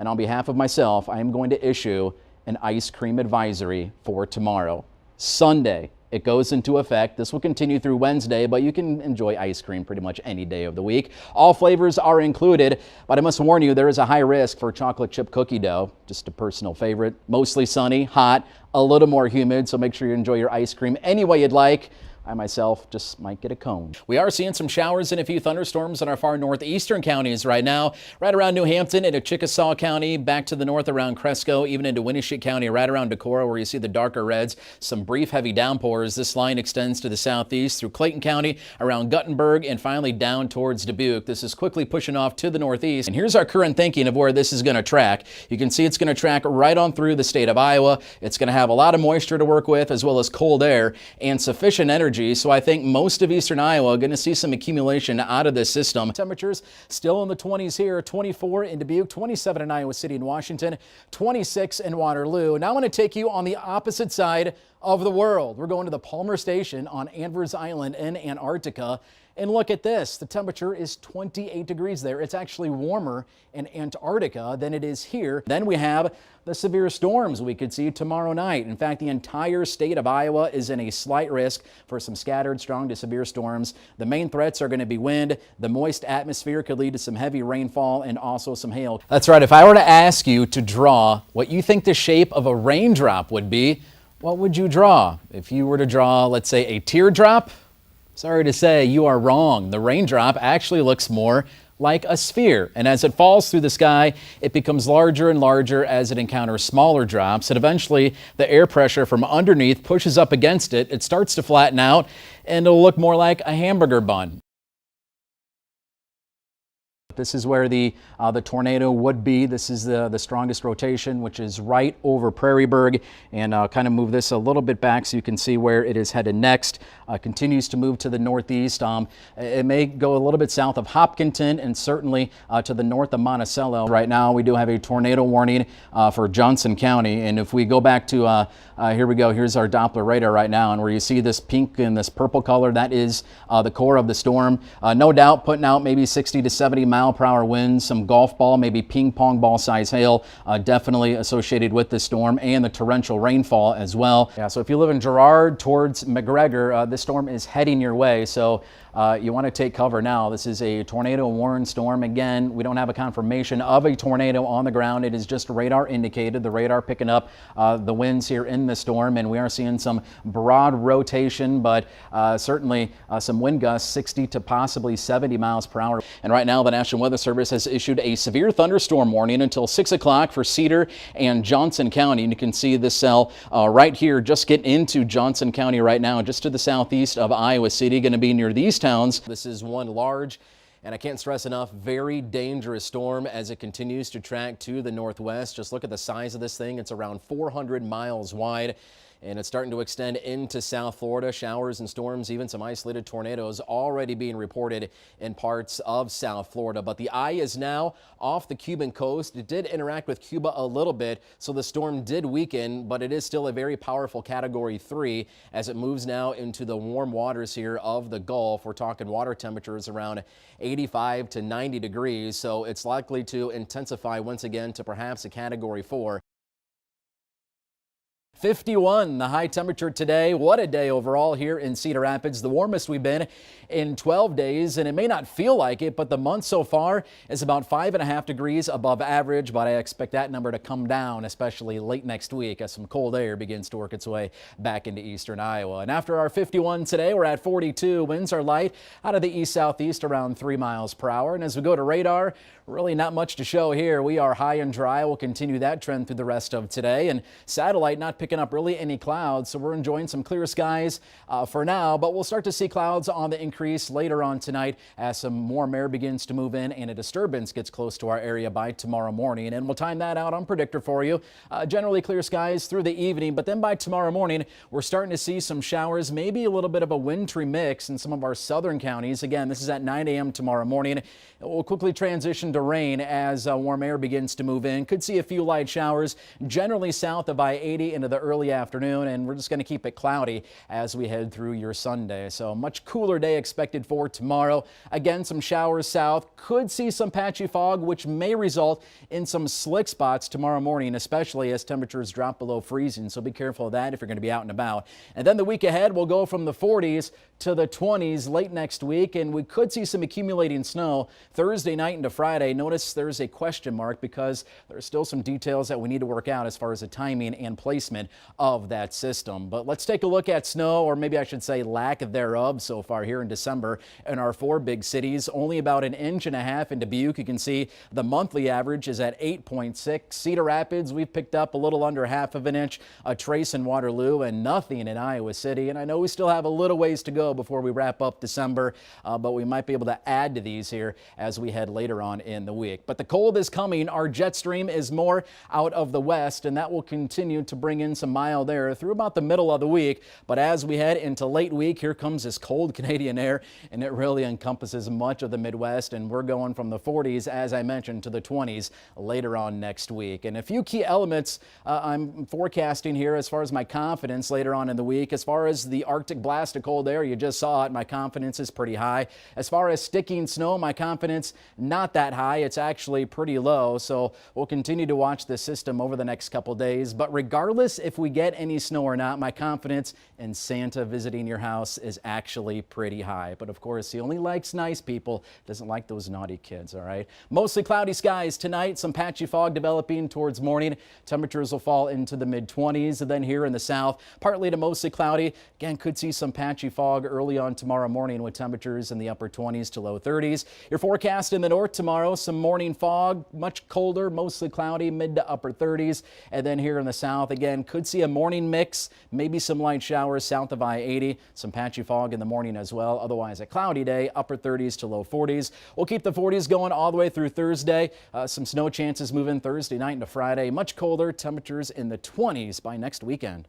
And on behalf of myself, I am going to issue an ice cream advisory for tomorrow. Sunday, it goes into effect. This will continue through Wednesday, but you can enjoy ice cream pretty much any day of the week. All flavors are included, but I must warn you, there is a high risk for chocolate chip cookie dough. Just a personal favorite. Mostly sunny, hot, a little more humid, so make sure you enjoy your ice cream any way you'd like. I myself just might get a cone. We are seeing some showers and a few thunderstorms in our far northeastern counties right now, right around New Hampton into Chickasaw County, back to the north around Cresco, even into Winneshiek County, right around Decorah, where you see the darker reds. Some brief heavy downpours. This line extends to the southeast through Clayton County, around Guttenberg, and finally down towards Dubuque. This is quickly pushing off to the northeast. And here's our current thinking of where this is going to track. You can see it's going to track right on through the state of Iowa. It's going to have a lot of moisture to work with, as well as cold air and sufficient energy. So I think most of eastern Iowa are going to see some accumulation out of this system. Temperatures still in the 20s here, 24 in Dubuque, 27 in Iowa City and Washington, 26 in Waterloo. Now I want to take you on the opposite side of the world. We're going to the Palmer Station on Anvers Island in Antarctica. And look at this, the temperature is 28 degrees there. It's actually warmer in Antarctica than it is here. Then we have the severe storms we could see tomorrow night. In fact, the entire state of Iowa is in a slight risk for some scattered strong to severe storms. The main threats are going to be wind. The moist atmosphere could lead to some heavy rainfall and also some hail. That's right. If I were to ask you to draw what you think the shape of a raindrop would be, what would you draw? If you were to draw, let's say, a teardrop, sorry to say, you are wrong. The raindrop actually looks more like a sphere, and as it falls through the sky, it becomes larger and larger as it encounters smaller drops, and eventually the air pressure from underneath pushes up against it. It starts to flatten out, and it'll look more like a hamburger bun. This is where the tornado would be. This is the strongest rotation, which is right over Prairieburg, and kind of move this a little bit back so you can see where it is headed next. Continues to move to the northeast. It may go a little bit south of Hopkinton and certainly to the north of Monticello. Right now we do have a tornado warning for Johnson County, and if we go back to here we go, here's our Doppler radar right now, and where you see this pink and this purple color, that is the core of the storm. No doubt putting out maybe 60 to 70 mile-per-hour winds, some golf ball, maybe ping pong ball size hail, definitely associated with the storm, and the torrential rainfall as well. Yeah, so if you live in Girard towards McGregor, this storm is heading your way, so you want to take cover now. This is a tornado warned storm. Again, we don't have a confirmation of a tornado on the ground. It is just radar indicated. The radar picking up the winds here in the storm, and we are seeing some broad rotation, but certainly some wind gusts 60 to possibly 70 miles per hour. And right now the National Weather Service has issued a severe thunderstorm warning until 6 o'clock for Cedar and Johnson County. And you can see this cell right here, just getting into Johnson County right now, just to the southeast of Iowa City, going to be near these towns. This is one large, and I can't stress enough, very dangerous storm as it continues to track to the northwest. Just look at the size of this thing. It's around 400 miles wide, and it's starting to extend into South Florida. Showers and storms, even some isolated tornadoes already being reported in parts of South Florida. But the eye is now off the Cuban coast. It did interact with Cuba a little bit, so the storm did weaken, but it is still a very powerful Category 3 as it moves now into the warm waters here of the Gulf. We're talking water temperatures around 85 to 90 degrees, so it's likely to intensify once again to perhaps a Category 4. 51, the high temperature today. What a day overall here in Cedar Rapids. The warmest we've been in 12 days, and it may not feel like it, but the month so far is about 5.5 degrees above average, but I expect that number to come down, especially late next week as some cold air begins to work its way back into eastern Iowa. And after our 51 today, we're at 42. Winds are light out of the east-southeast around 3 miles per hour. And as we go to radar, really not much to show here. We are high and dry. We'll continue that trend through the rest of today, and satellite not picking up really any clouds, so we're enjoying some clear skies for now, but we'll start to see clouds on the increase later on tonight as some warm air begins to move in and a disturbance gets close to our area by tomorrow morning. And we'll time that out on Predictor for you. Generally clear skies through the evening, but then by tomorrow morning we're starting to see some showers, maybe a little bit of a wintry mix in some of our southern counties. Again, this is at 9 a.m. tomorrow morning. We'll quickly transition to rain as warm air begins to move in. Could see a few light showers generally south of I-80 into the early afternoon, and we're just going to keep it cloudy as we head through your Sunday. So a much cooler day expected for tomorrow. Again, some showers south. Could see some patchy fog, which may result in some slick spots tomorrow morning, especially as temperatures drop below freezing. So be careful of that if you're going to be out and about. And then the week ahead, we'll go from the 40s to the 20s late next week, and we could see some accumulating snow Thursday night into Friday. Notice there's a question mark because there's still some details that we need to work out as far as the timing and placement of that system. But let's take a look at snow, or maybe I should say lack thereof, so far here in December in our 4 big cities. Only about 1.5 inches in Dubuque. You can see the monthly average is at 8.6. Cedar Rapids, we've picked up a little under 1/2 inch. A trace in Waterloo, and nothing in Iowa City. And I know we still have a little ways to go before we wrap up December, but we might be able to add to these here as we head later on in the week. But the cold is coming. Our jet stream is more out of the west, and that will continue to bring in some mild air through about the middle of the week. But as we head into late week, here comes this cold Canadian air, and it really encompasses much of the Midwest, and we're going from the 40s, as I mentioned, to the 20s later on next week. And a few key elements I'm forecasting here as far as my confidence later on in the week. As far as the Arctic blast of cold air, you just saw it, my confidence is pretty high. As far as sticking snow, my confidence not that high. It's actually pretty low, so we'll continue to watch this system over the next couple days. But regardless if we get any snow or not, my confidence in Santa visiting your house is actually pretty high. But of course, he only likes nice people, doesn't like those naughty kids, all right? Mostly cloudy skies tonight, some patchy fog developing towards morning. Temperatures will fall into the mid-20s. And then here in the south, partly to mostly cloudy. Again, could see some patchy fog early on tomorrow morning with temperatures in the upper 20s to low 30s. Your forecast in the north tomorrow, some morning fog, much colder, mostly cloudy, mid to upper 30s. And then here in the south, again, could see a morning mix, maybe some light showers south of I-80, some patchy fog in the morning as well. Otherwise, a cloudy day, upper 30s to low 40s. We'll keep the 40s going all the way through Thursday. Some snow chances moving Thursday night into Friday. Much colder, temperatures in the 20s by next weekend.